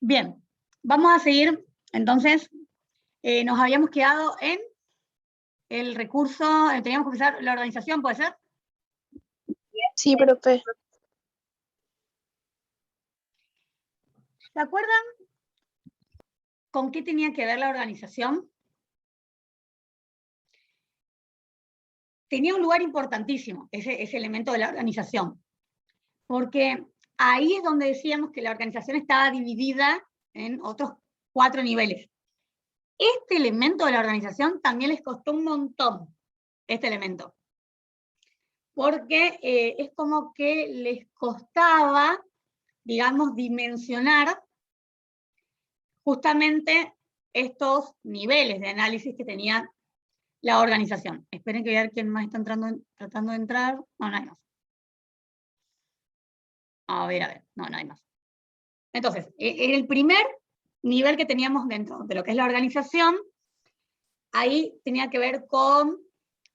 Bien, vamos a seguir, entonces, nos habíamos quedado en el recurso, teníamos que empezar la organización, ¿puede ser? Sí, profe. ¿Se acuerdan con qué tenía que ver la organización? Tenía un lugar importantísimo, ese elemento de la organización, porque ahí es donde decíamos que la organización estaba dividida en otros 4 niveles. Este elemento de la organización también les costó un montón, este elemento, porque es como que les costaba, digamos, dimensionar justamente estos niveles de análisis que tenía la organización. Esperen que voy a ver quién más está tratando de entrar. No, no hay más. A ver, no hay más. Entonces, en el primer nivel que teníamos dentro de lo que es la organización, ahí tenía que ver con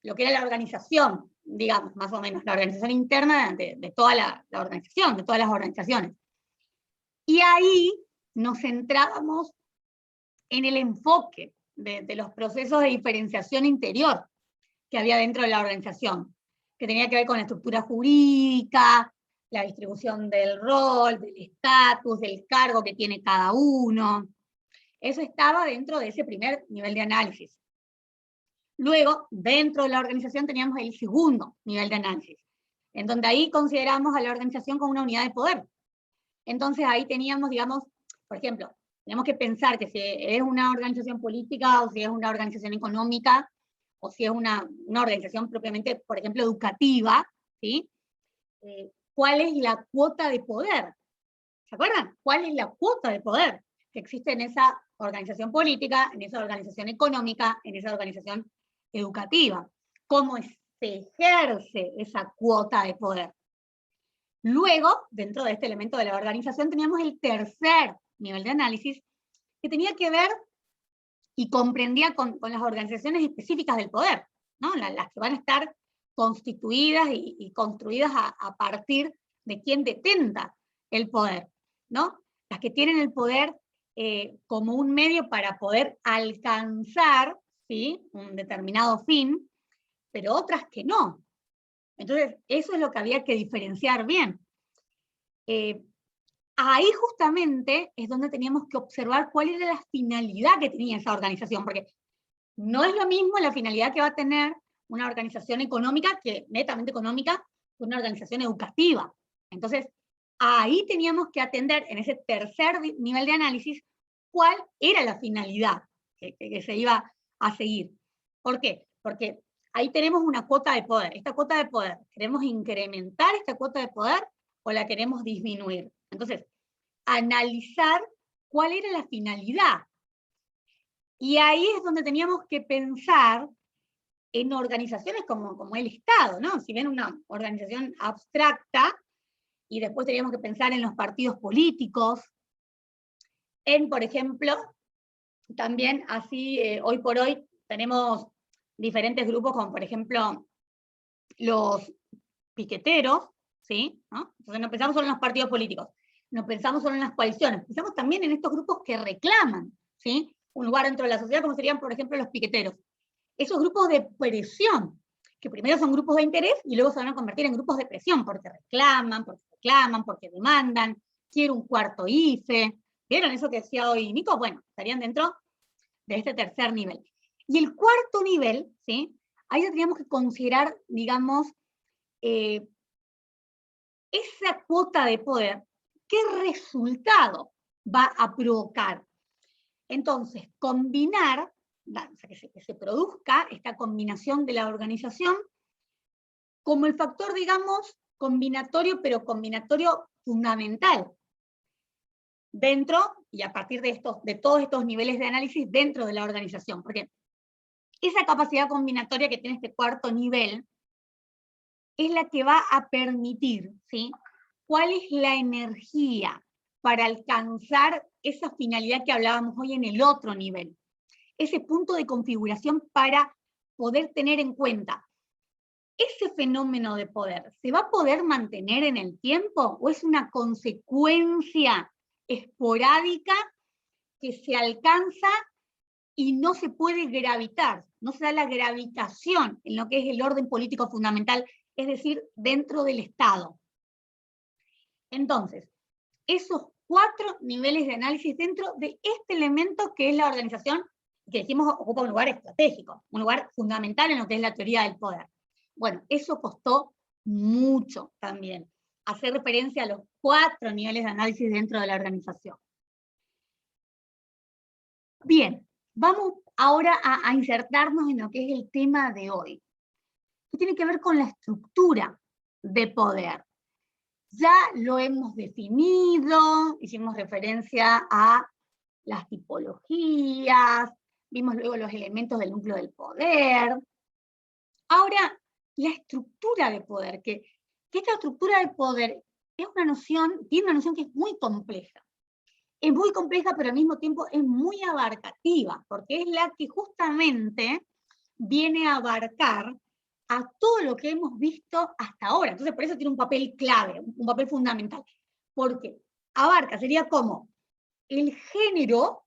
lo que era la organización, digamos, más o menos, la organización interna de toda la organización, de todas las organizaciones. Y ahí nos centrábamos en el enfoque de los procesos de diferenciación interior que había dentro de la organización, que tenía que ver con la estructura jurídica, la distribución del rol, del estatus, del cargo que tiene cada uno. Eso estaba dentro de ese primer nivel de análisis. Luego, dentro de la organización teníamos el segundo nivel de análisis, en donde ahí consideramos a la organización como una unidad de poder. Entonces ahí teníamos, digamos, por ejemplo, tenemos que pensar que si es una organización política, o si es una organización económica, o si es una organización propiamente, por ejemplo, educativa, ¿sí? ¿Cuál es la cuota de poder? ¿Se acuerdan? ¿Cuál es la cuota de poder que existe en esa organización política, en esa organización económica, en esa organización educativa? ¿Cómo se ejerce esa cuota de poder? Luego, dentro de este elemento de la organización, teníamos el tercer nivel de análisis, que tenía que ver y comprendía con las organizaciones específicas del poder, ¿no? Las que van a estar constituidas y construidas a partir de quien detenta el poder, ¿no? Las que tienen el poder como un medio para poder alcanzar, ¿sí?, un determinado fin, pero otras que no. Entonces, eso es lo que había que diferenciar bien. Ahí justamente es donde teníamos que observar cuál era la finalidad que tenía esa organización, porque no es lo mismo la finalidad que va a tener una organización económica, que netamente económica, que una organización educativa. Entonces, ahí teníamos que atender, en ese tercer nivel de análisis, cuál era la finalidad que se iba a seguir. ¿Por qué? Porque ahí tenemos una cuota de poder. Esta cuota de poder, ¿queremos incrementar esta cuota de poder o la queremos disminuir? Entonces, analizar cuál era la finalidad. Y ahí es donde teníamos que pensar en organizaciones como el Estado, ¿no? Si bien una organización abstracta, y después teníamos que pensar en los partidos políticos, en, por ejemplo, también así, hoy por hoy tenemos diferentes grupos, como por ejemplo los piqueteros, ¿sí? ¿No? Entonces no pensamos solo en los partidos políticos, no pensamos solo en las coaliciones, pensamos también en estos grupos que reclaman, ¿sí?, un lugar dentro de la sociedad, como serían, por ejemplo, los piqueteros. Esos grupos de presión, que primero son grupos de interés y luego se van a convertir en grupos de presión, porque reclaman, porque demandan, quiero un cuarto IFE. ¿Vieron eso que decía hoy Nico? Bueno, estarían dentro de este tercer nivel. Y el cuarto nivel, ¿sí?, ahí tendríamos que considerar, digamos, esa cuota de poder, ¿qué resultado va a provocar? Entonces, combinar, o sea, que se produzca esta combinación de la organización como el factor, digamos, combinatorio, pero combinatorio fundamental, dentro y a partir de todos estos niveles de análisis dentro de la organización, porque esa capacidad combinatoria que tiene este cuarto nivel es la que va a permitir, ¿sí?, cuál es la energía para alcanzar esa finalidad que hablábamos hoy en el otro nivel. Ese punto de configuración para poder tener en cuenta, ¿ese fenómeno de poder se va a poder mantener en el tiempo o es una consecuencia esporádica que se alcanza y no se puede gravitar, no se da la gravitación en lo que es el orden político fundamental, es decir, dentro del Estado. Entonces, esos 4 niveles de análisis dentro de este elemento que es la organización, que decimos ocupa un lugar estratégico, un lugar fundamental en lo que es la teoría del poder. Bueno, eso costó mucho también, hacer referencia a los 4 niveles de análisis dentro de la organización. Bien, vamos ahora a insertarnos en lo que es el tema de hoy, que tiene que ver con la estructura de poder. Ya lo hemos definido, hicimos referencia a las tipologías, vimos luego los elementos del núcleo del poder. Ahora, la estructura de poder, que esta estructura de poder es una noción, tiene una noción que es muy compleja. Es muy compleja, pero al mismo tiempo es muy abarcativa, porque es la que justamente viene a abarcar a todo lo que hemos visto hasta ahora. Entonces, por eso tiene un papel clave, un papel fundamental. Porque abarca, sería como el género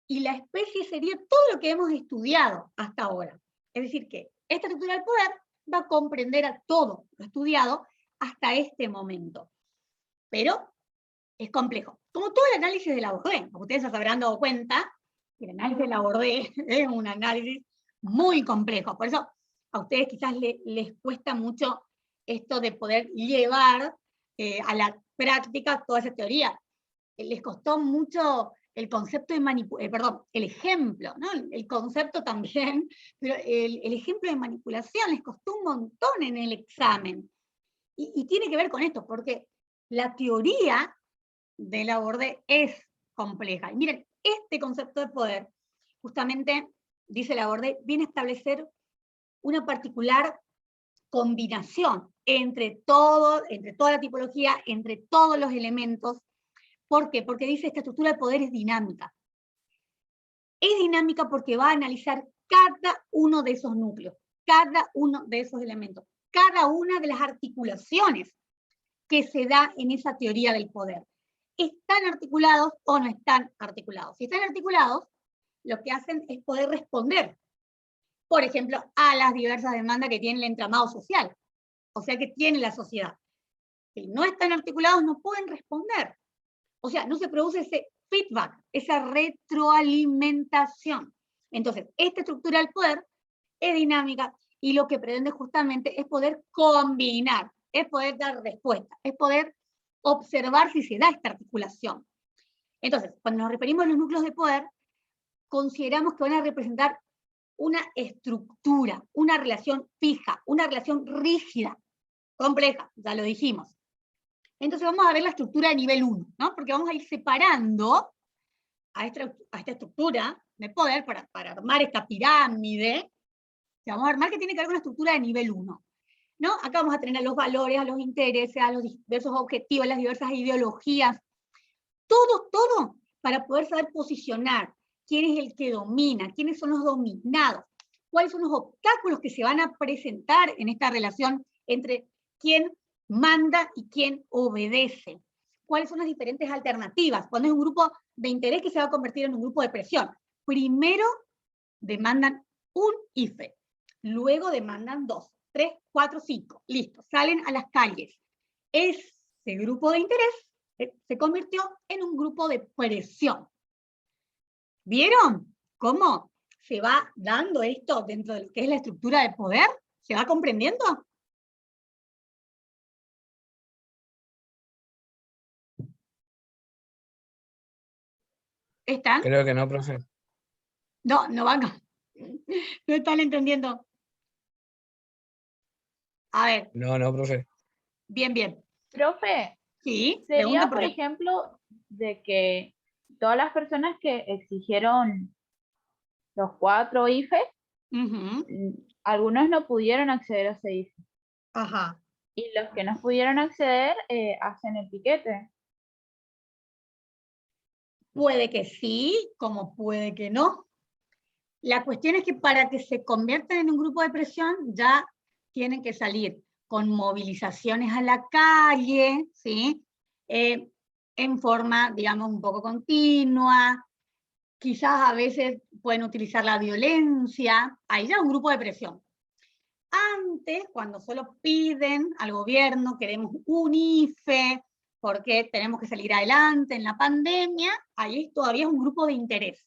y la especie sería todo lo que hemos estudiado hasta ahora. Es decir, que esta estructura del poder va a comprender a todo lo estudiado hasta este momento. Pero es complejo. Como todo el análisis de la Bourdieu, como ustedes ya se habrán dado cuenta, el análisis de la Bourdieu es un análisis muy complejo. Por eso a ustedes quizás les cuesta mucho esto de poder llevar a la práctica toda esa teoría. Les costó mucho el concepto de manipulación, el ejemplo, ¿no? El concepto también, pero el ejemplo de manipulación les costó un montón en el examen. Y tiene que ver con esto, porque la teoría de la Bourdieu es compleja. Y miren, este concepto de poder, justamente, dice la Bourdieu, viene a establecer una particular combinación entre toda la tipología, entre todos los elementos. ¿Por qué? Porque dice que esta estructura de poder es dinámica. Es dinámica porque va a analizar cada uno de esos núcleos, cada uno de esos elementos, cada una de las articulaciones que se da en esa teoría del poder. ¿Están articulados o no están articulados? Si están articulados, lo que hacen es poder responder, por ejemplo, a las diversas demandas que tiene el entramado social, o sea, que tiene la sociedad. Si no están articulados, no pueden responder. O sea, no se produce ese feedback, esa retroalimentación. Entonces, esta estructura del poder es dinámica y lo que pretende justamente es poder combinar, es poder dar respuesta, es poder observar si se da esta articulación. Entonces, cuando nos referimos a los núcleos de poder, consideramos que van a representar una estructura, una relación fija, una relación rígida, compleja, ya lo dijimos. Entonces vamos a ver la estructura de nivel 1, ¿no? Porque vamos a ir separando a esta estructura de poder para armar esta pirámide, que vamos a armar, que tiene que ver con la estructura de nivel 1. ¿No? Acá vamos a tener a los valores, a los intereses, a los diversos objetivos, a las diversas ideologías, todo para poder saber posicionar quién es el que domina, quiénes son los dominados, cuáles son los obstáculos que se van a presentar en esta relación entre quién manda y quién obedece, cuáles son las diferentes alternativas, cuando es un grupo de interés que se va a convertir en un grupo de presión. Primero demandan un IFE, luego demandan 2, 3, 4, 5, listo, salen a las calles. Ese grupo de interés se convirtió en un grupo de presión. ¿Vieron cómo se va dando esto dentro de lo que es la estructura de poder? ¿Se va comprendiendo? ¿Están? Creo que no, profe. No van. No están entendiendo. A ver. No, profe. Bien. Profe, Sí, sería, por ejemplo, de que todas las personas que exigieron los 4 IFE, algunos no pudieron acceder a ese IFE. Ajá. Y los que no pudieron acceder hacen el piquete. Puede que sí, como puede que no. La cuestión es que para que se conviertan en un grupo de presión ya tienen que salir con movilizaciones a la calle, ¿sí? en forma, digamos, un poco continua, quizás a veces pueden utilizar la violencia, ahí ya es un grupo de presión. Antes, cuando solo piden al gobierno, queremos un IFE, porque tenemos que salir adelante en la pandemia, ahí todavía es un grupo de interés.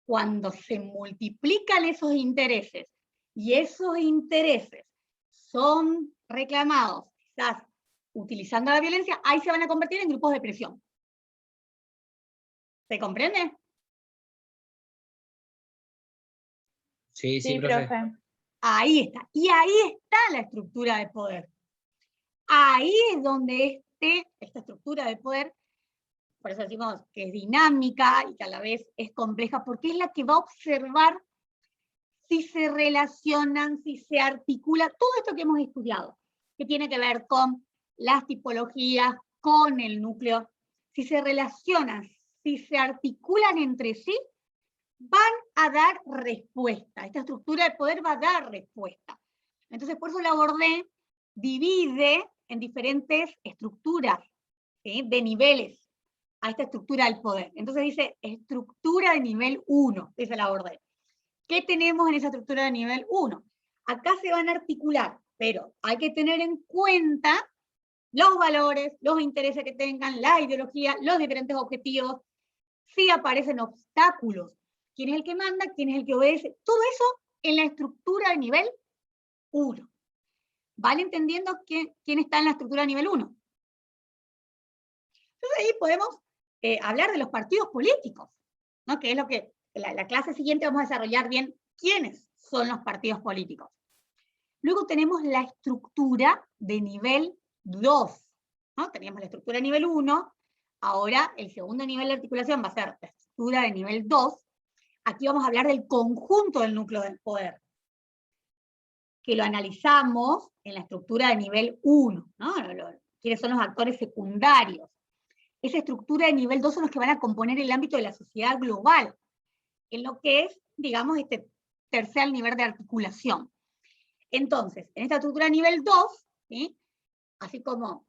Cuando se multiplican esos intereses, y esos intereses son reclamados, quizás utilizando la violencia, ahí se van a convertir en grupos de presión. ¿Se comprende? Sí, Sí, profe. profe. Ahí está. Y ahí está la estructura de poder. Ahí es donde esta estructura de poder, por eso decimos que es dinámica y que a la vez es compleja, porque es la que va a observar si se relacionan, si se articula, todo esto que hemos estudiado, que tiene que ver con las tipologías, con el núcleo, si se relacionan, si se articulan entre sí, van a dar respuesta. Esta estructura de poder va a dar respuesta. Entonces, por eso la abordé, divide en diferentes estructuras, ¿sí?, de niveles a esta estructura del poder. Entonces dice, estructura de nivel 1, dice la abordé. ¿Qué tenemos en esa estructura de nivel 1? Acá se van a articular, pero hay que tener en cuenta los valores, los intereses que tengan, la ideología, los diferentes objetivos, si aparecen obstáculos, quién es el que manda, quién es el que obedece, todo eso en la estructura de nivel 1. ¿Van entendiendo quién está en la estructura de nivel 1? Entonces ahí podemos hablar de los partidos políticos, ¿no?, que es lo que la clase siguiente vamos a desarrollar bien quiénes son los partidos políticos. Luego tenemos la estructura de nivel 2, ¿no? Teníamos la estructura de nivel 1, ahora el segundo nivel de articulación va a ser la estructura de nivel 2. Aquí vamos a hablar del conjunto del núcleo del poder, que lo analizamos en la estructura de nivel 1, ¿no? ¿Quiénes son los actores secundarios? Esa estructura de nivel 2 son los que van a componer el ámbito de la sociedad global, en lo que es, digamos, este tercer nivel de articulación. Entonces, en esta estructura de nivel 2, ¿sí?, así como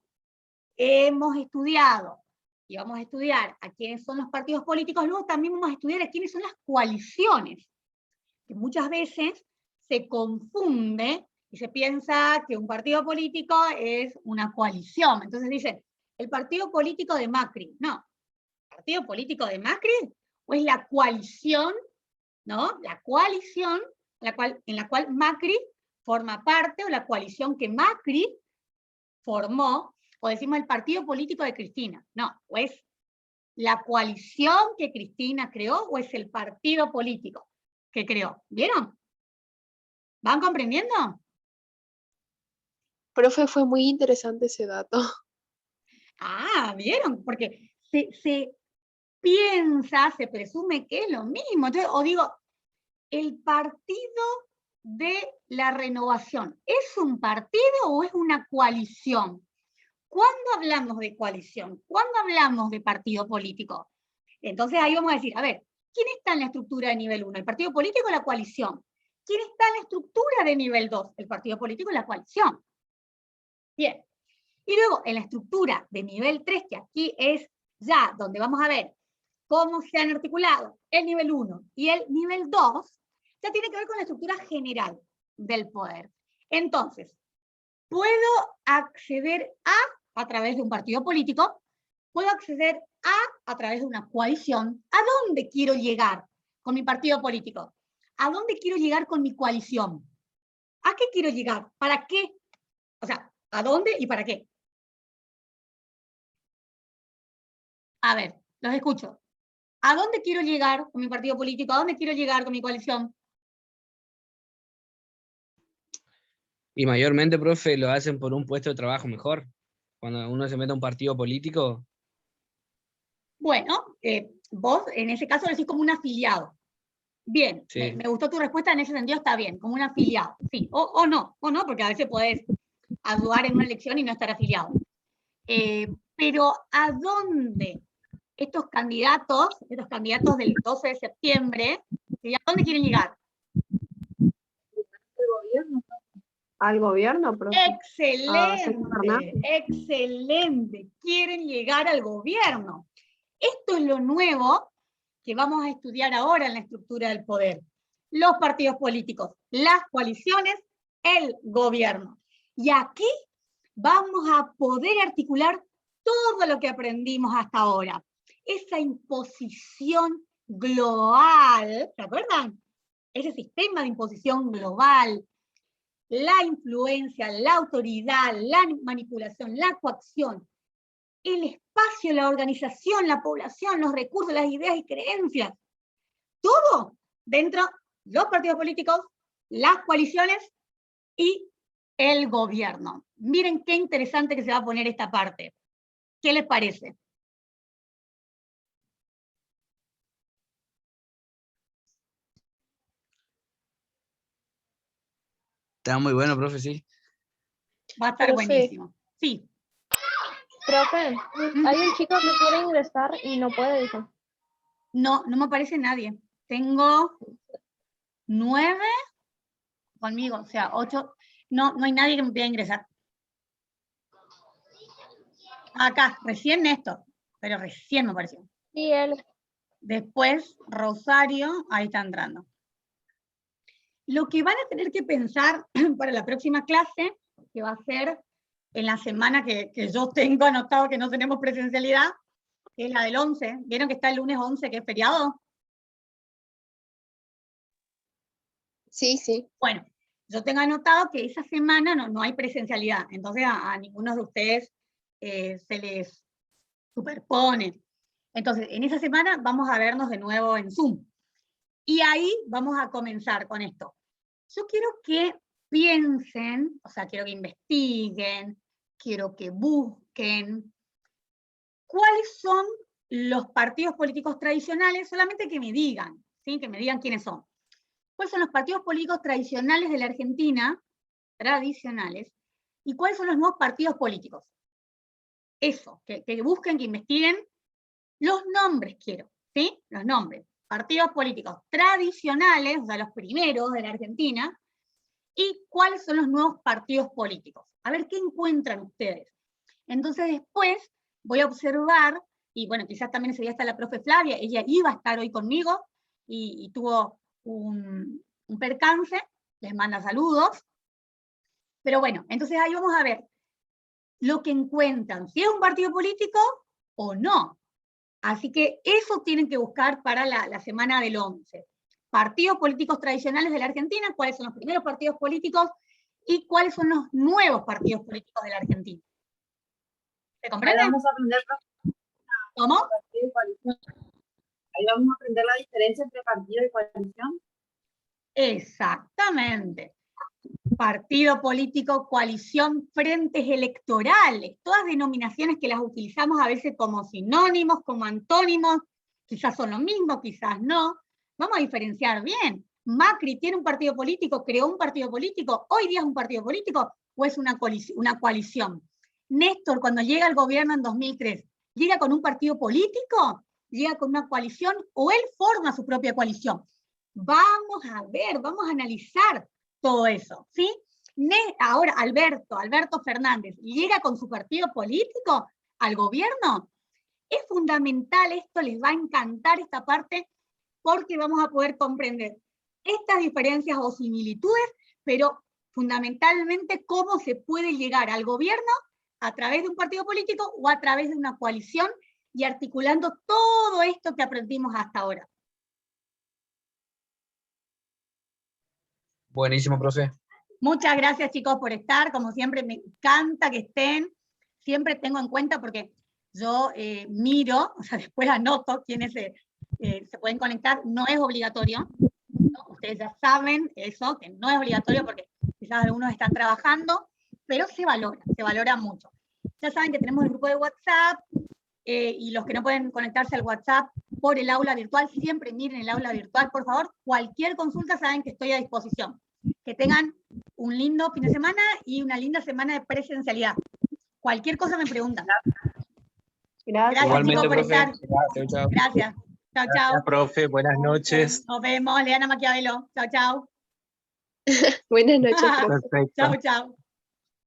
hemos estudiado y vamos a estudiar a quiénes son los partidos políticos, luego también vamos a estudiar a quiénes son las coaliciones, que muchas veces se confunde y se piensa que un partido político es una coalición. Entonces dicen, el partido político de Macri. No, ¿el partido político de Macri o es la coalición, ¿no?, la coalición en la cual Macri forma parte, o la coalición que Macri formó, o decimos el partido político de Cristina. No, o es la coalición que Cristina creó, o es el partido político que creó. ¿Vieron? ¿Van comprendiendo? Profe, fue muy interesante ese dato. Ah, ¿vieron? Porque se piensa, se presume que es lo mismo. Entonces, o digo, el partido de la renovación, ¿es un partido o es una coalición? ¿Cuándo hablamos de coalición? ¿Cuándo hablamos de partido político? Entonces ahí vamos a decir, a ver, ¿quién está en la estructura de nivel 1? ¿El partido político o la coalición? ¿Quién está en la estructura de nivel 2? ¿El partido político o la coalición? Bien. Y luego, en la estructura de nivel 3, que aquí es ya donde vamos a ver cómo se han articulado el nivel 1 y el nivel 2, ya tiene que ver con la estructura general del poder. Entonces, puedo acceder a través de un partido político, puedo acceder a través de una coalición. ¿A dónde quiero llegar con mi partido político? ¿A dónde quiero llegar con mi coalición? ¿A qué quiero llegar? ¿Para qué? O sea, ¿a dónde y para qué? A ver, los escucho. ¿A dónde quiero llegar con mi partido político? ¿A dónde quiero llegar con mi coalición? Y mayormente, profe, lo hacen por un puesto de trabajo mejor. Cuando uno se mete a un partido político. Bueno, vos en ese caso lo decís como un afiliado. Bien, Sí. me gustó tu respuesta, en ese sentido está bien, como un afiliado. Sí, o no, porque a veces podés ayudar en una elección y no estar afiliado. Pero ¿a dónde estos candidatos del 12 de septiembre, ¿a dónde quieren llegar? al gobierno, profe. Excelente, excelente. Quieren llegar al gobierno. Esto es lo nuevo que vamos a estudiar ahora en la estructura del poder. Los partidos políticos, las coaliciones, el gobierno. Y aquí vamos a poder articular todo lo que aprendimos hasta ahora. Esa imposición global, ¿se acuerdan? Ese sistema de imposición global, la influencia, la autoridad, la manipulación, la coacción, el espacio, la organización, la población, los recursos, las ideas y creencias. Todo dentro de los partidos políticos, las coaliciones y el gobierno. Miren qué interesante que se va a poner esta parte. ¿Qué les parece? Está muy bueno, profe, sí. Va a estar Profe. buenísimo. Sí. Profe, hay un chico que quiere ingresar y no puede, dijo. No, no me aparece nadie. Tengo 9 conmigo, o sea, 8. No, no hay nadie que me pida ingresar. Acá, recién Néstor, pero recién me apareció. Sí, él. Después, Rosario, ahí está entrando. Lo que van a tener que pensar para la próxima clase, que va a ser en la semana que yo tengo anotado que no tenemos presencialidad, que es la del 11. ¿Vieron que está el lunes 11, que es feriado? Sí, sí. Bueno, yo tengo anotado que esa semana no hay presencialidad, entonces a ninguno de ustedes se les superpone. Entonces, en esa semana vamos a vernos de nuevo en Zoom. Y ahí vamos a comenzar con esto. Yo quiero que piensen, o sea, quiero que investiguen, quiero que busquen cuáles son los partidos políticos tradicionales, solamente que me digan, ¿sí? Que me digan quiénes son. ¿Cuáles son los partidos políticos tradicionales de la Argentina, tradicionales, y cuáles son los nuevos partidos políticos? Eso, que busquen, que investiguen. Los nombres quiero, ¿sí? Los nombres. Partidos políticos tradicionales, o sea, los primeros de la Argentina, y cuáles son los nuevos partidos políticos. A ver qué encuentran ustedes. Entonces después voy a observar, y bueno, quizás también ese día está la profe Flavia, ella iba a estar hoy conmigo, y tuvo un percance, les manda saludos. Pero bueno, entonces ahí vamos a ver lo que encuentran, si es un partido político o no. Así que eso tienen que buscar para la semana del 11. Partidos políticos tradicionales de la Argentina, cuáles son los primeros partidos políticos y cuáles son los nuevos partidos políticos de la Argentina. ¿Se comprende? Ahí vamos a aprender ¿Cómo? partido y coalición. Ahí vamos a aprender la diferencia entre partido y coalición. Exactamente. Partido político, coalición, frentes electorales, todas denominaciones que las utilizamos a veces como sinónimos, como antónimos, quizás son lo mismo, quizás no. Vamos a diferenciar bien. Macri tiene un partido político, creó un partido político, hoy día es un partido político o es una coalición. Néstor, cuando llega al gobierno en 2003, ¿llega con un partido político? ¿Llega con una coalición o él forma su propia coalición? Vamos a ver, vamos a analizar todo eso, ¿sí? Ahora, Alberto Fernández, ¿llega con su partido político al gobierno? Es fundamental esto, les va a encantar esta parte, porque vamos a poder comprender estas diferencias o similitudes, pero fundamentalmente cómo se puede llegar al gobierno a través de un partido político o a través de una coalición y articulando todo esto que aprendimos hasta ahora. Buenísimo, profe. Muchas gracias, chicos, por estar. Como siempre, me encanta que estén. Siempre tengo en cuenta porque yo miro, o sea, después anoto quiénes se pueden conectar. No es obligatorio, ¿no? Ustedes ya saben eso, que no es obligatorio porque quizás algunos están trabajando, pero se valora mucho. Ya saben que tenemos el grupo de WhatsApp, y los que no pueden conectarse al WhatsApp por el aula virtual, siempre miren el aula virtual, por favor. Cualquier consulta saben que estoy a disposición. Que tengan un lindo fin de semana y una linda semana de presencialidad. Cualquier cosa me preguntan. Gracias, Igualmente, chicos, por profe. estar. Chau, chau. Gracias. Chao, chao. Gracias, profe. Buenas noches. Nos vemos. Leana Maquiavelo. Chao, chao. Buenas noches, profe. Perfecto. Chau, chau.